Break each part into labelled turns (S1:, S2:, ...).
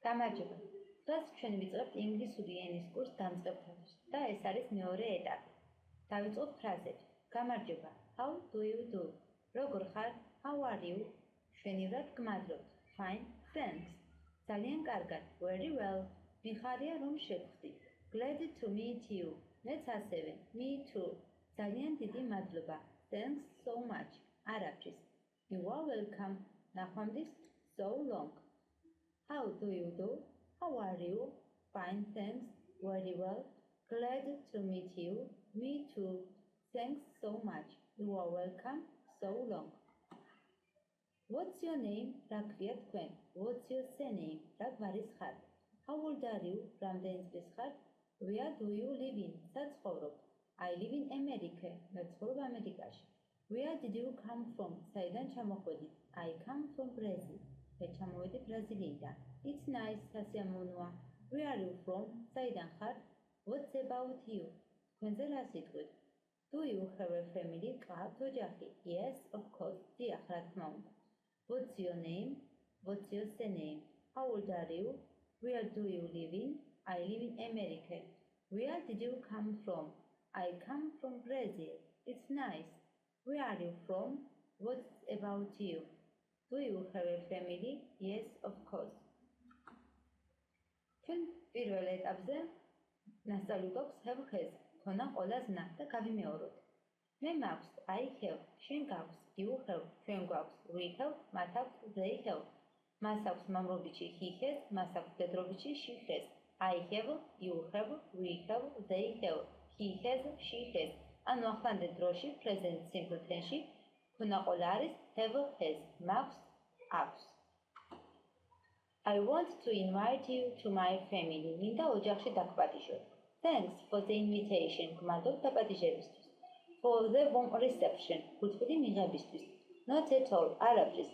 S1: გამარჯობა. დღეს ჩვენ ვიწყებთ ინგლისური ენის კურსს დამწყებთათვის და ეს არის მეორე ეტაპი. დავიწყოთ ფრაზები. გამარჯობა. How do you do? როგორ ხარ? How are you? მშვენივრად გმადლობთ. Fine, thanks. ძალიან კარგად. Very well. მიხარია რომ შეგხვდი. Glad to meet you. მეც ასევე. Me too. ძალიან დიდი მადლობა. Thanks so much. არაფრის. You are welcome. ნახვამდის. So long. How do you do? How are you? Fine, thanks. Very well. Glad to meet you. Me too. Thanks so much. You are welcome. So long. What's your name? რა ქვია თქვენ? What's your surname? რა გვარის ხარ? How old are you? რამდენი წლის ხარ? Where do you live in? სად ცხოვრობ? I live in America. მე ვცხოვრობ ამერიკაში. Where did you come from? საიდან ჩამოხვედით? I come from Brazil. მე ჩამოვედი ბრაზილიიდან. It's nice, სასიამოვნოა. Where are you from? საიდან ხარ? What's about you? თქვენზე რა სიტყვით? Do you have a family? გყავთ ოჯახი? Yes, of course. დიახ, რა თქმა უნდა. What's your name? What's your surname? How old are you? Where do you live in? I live in America. Where did you come from? I come from Brazil. It's nice. Where are you from? What's about you? Do you have a family? Yes, of course. ჩვენ პირველ ეტაპზე ნასწავლი გვაქვს have has, ქონა ყველა ზნა და გავიმეოროთ. მე მაქვს I have, შენ გაქვს you have, ჩვენ გვაქვს we have, მათ აქვს they have. მას აქვს მამრობითში he has, მას აქვს მდედრობითში she has. I have, you have, we have, they have, he has, she has. ანუ ახლანდელ დროში present simple tense-ში ქონა ყველა არის have has, მაქვს აქვს. I want to invite you to my family. მინდა ოჯახში დაგპატიჟოთ. Thanks for the invitation. გმადლობ დაპატიჟებისთვის. For the warm reception. გულწრფელი მიღებისთვის. Not at all. არაფრის.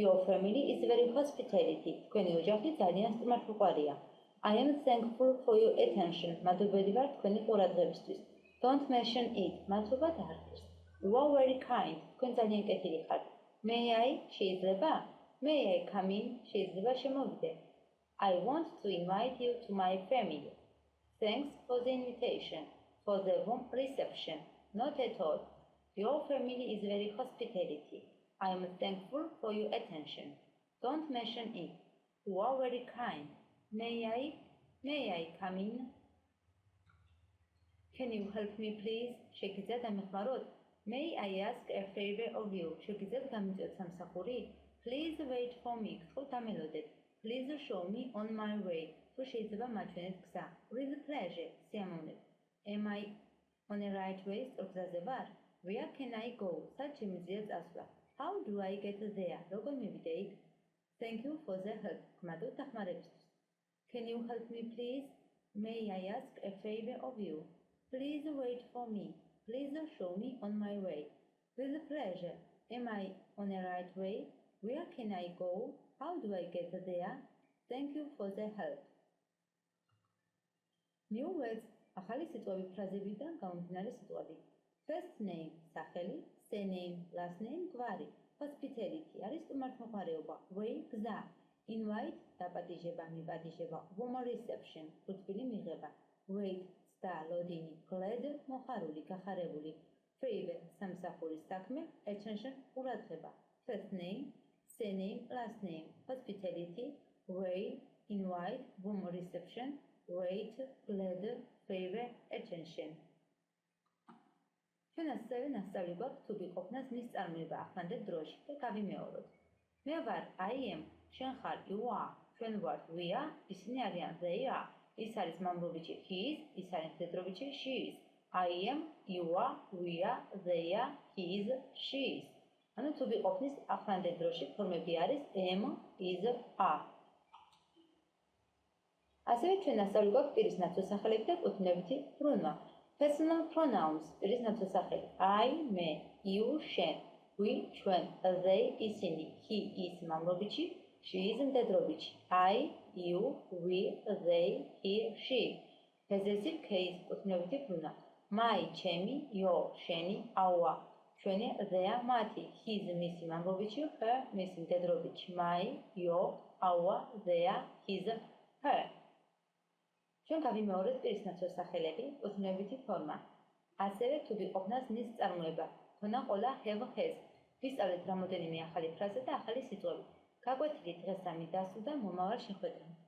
S1: Your family is very hospitality. თქვენი ოჯახი ძალიან სტუმართმოყვარია. I am thankful for your attention. მადლობელი ვარ თქვენი ყურადღებისთვის. Don't mention it. მადლობა დაარქვეს. You are very kind. თქვენ ძალიან კეთილი ხართ. May I? შეიძლება? May I come in? შეიძლება შემოვიდე. I want to invite you to my family. Thanks for the invitation. For the warm reception. Not at all. Your family is very hospitality. I am thankful for your attention. Don't mention it. You are very kind. May I come in? Can you help me please? შეგიძლიათ დამეხმაროთ? May I ask a favor of you? შეგიძლიათ გამიწვიოთ სამსახური? Please wait for me. გთხოვთ ამელოდეთ. Please show me on my way. თუ შეიძლება მაჩვენეთ გზა. With pleasure. სიამოვნებით. Am I on the right way? სწორგზაზე ვარ? Where can I go? სად შემიძლია წასვლა? How do I get there? როგორ მივიდე იქ? Thank you for the help. გმადლობთ დახმარებისთვის. Can you help me please? May I ask a favor of you? Please wait for me. Please show me on my way. With pleasure. Am I on the right way? Where can I go? How do I get there? Thank you for the help. New words. ახალი სიტყვები ფრაზებიდან გამომდინარე სიტყვები. First name, სახელი, surname, last name, გვარი. Hospitality არის სტუმართმოყვარეობა. Way, გზა. Invite, დაპატიჟება, მიპატიჟება. Warm reception, გულწრფელი მიღება. Wait, ცდა, ლოდინი. Glad, მოხარული, გახარებული. Favor, სამსახურის საქმე. Attention, ყურადღება. First name, surname, last name, hospitality, way, invite, warm reception, wait, glad, favor, attention. ჩვენ ასევე ნასწავლი გვაქვს to be ყოფნას მის წარმოება ახლანდელ დროში და გავიმეოროთ. მე ვარ I am, შენ ხარ you are, ჩვენ ვართ we are, ისინი არიან they are. ის არის მამრობითში he is, ის არის მდედრობითში she is. I am, you are, we are, they are, he is, she is. ანუ to be ყოფნის ახლანდელ დროში ფორმები არის am, is, are. ასევე ჩვენ ნასწავლი გვაქვს პირის ნაცვლსახელები და კუთვნებითი ბრუნვა. Personal pronouns, პირის ნაცვლსახელი. I, მე, you, შენ, we, ჩვენ, they, ისინი, he, ის მამრობითში, she is მდედრობითში. I, you, we, they, he, she. Possessive case, კუთვნებითი ბრუნვა. My, ჩემი, your, შენი, our. ჩვენი their, მათი, his, მისი მამრობითში, her, მისი მდედრობითში. My, your, our, their, his, her. ჩვენ გავიმეორეთ პირის ნაცვლად სახელები, უთნოებითი ფორმა. ასევე თუ ვიყოფნას ნის წარმოება, თონა ყოლა have, has. ვისწავლეთ რამოდენიმე ახალი ფრაზა და ახალი სიტყვები. გაკვეთილი დღესამი დასრულდა მომავალ შეხვედრამდე.